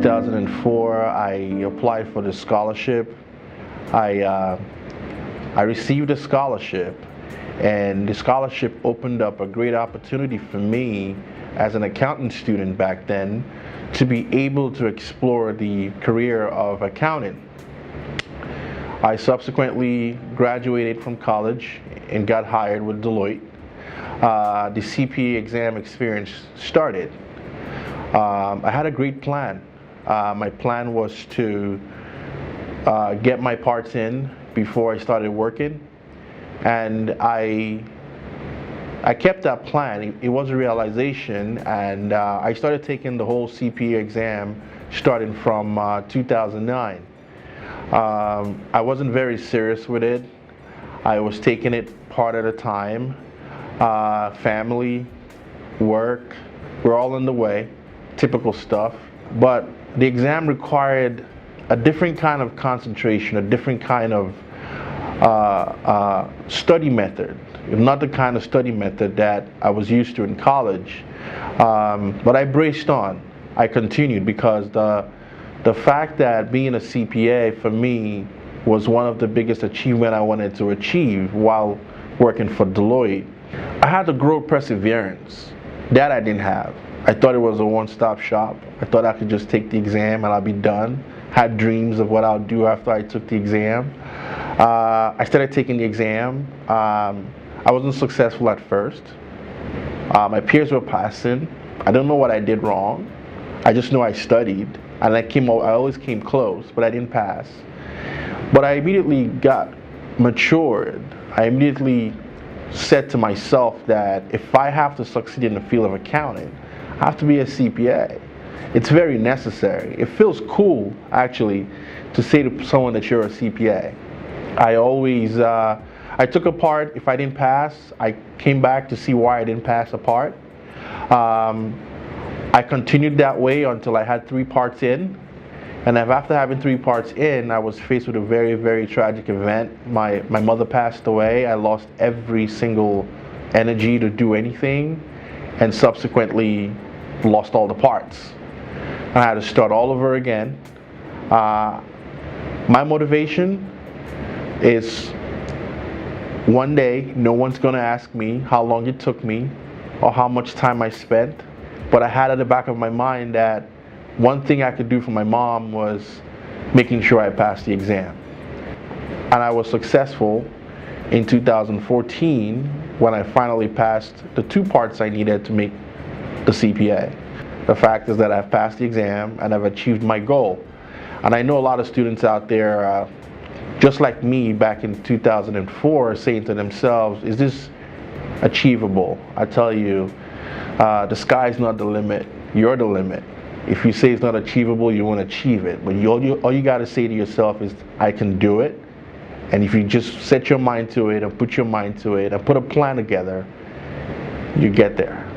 2004, I applied for the scholarship. I received a scholarship, and the scholarship opened up a great opportunity for me as an accounting student back then to be able to explore the career of accounting. I subsequently graduated from college and got hired with Deloitte. The CPA exam experience started. I had a great plan. My plan was to get my parts in before I started working, and I kept that plan. It was a realization, and I started taking the whole CPA exam starting from 2009. I wasn't very serious with it. I was taking it part at a time. Family, work, we're all in the way, typical stuff. But the exam required a different kind of concentration, a different kind of study method, not the kind of study method that I was used to in college. But I braced on. I continued because the fact that being a CPA for me was one of the biggest achievements I wanted to achieve while working for Deloitte. I had to grow perseverance. That I didn't have. I thought it was a one-stop shop. I thought I could just take the exam and I'll be done. Had dreams of what I'll do after I took the exam. I started taking the exam. I wasn't successful at first. My peers were passing. I don't know what I did wrong. I just know I studied, and I always came close, but I didn't pass. But I immediately got matured. I immediately said to myself that if I have to succeed in the field of accounting, I have to be a CPA. It's very necessary. It feels cool, actually, to say to someone that you're a CPA. I took a part. If I didn't pass, I came back to see why I didn't pass a part. I continued that way until I had 3 parts in. And after having 3 parts in, I was faced with a very, very tragic event. My mother passed away. I lost every single energy to do anything, and subsequently lost all the parts. I had to start all over again. My motivation is one day no one's going to ask me how long it took me or how much time I spent, but I had at the back of my mind that one thing I could do for my mom was making sure I passed the exam. And I was successful in 2014 when I finally passed the 2 parts I needed to make the CPA. The fact is that I've passed the exam and I've achieved my goal. And I know a lot of students out there, just like me back in 2004, saying to themselves, is this achievable? I tell you, the sky's not the limit, you're the limit. If you say it's not achievable, you won't achieve it. But all you got to say to yourself is, I can do it. And if you just set your mind to it and put your mind to it and put a plan together, you get there.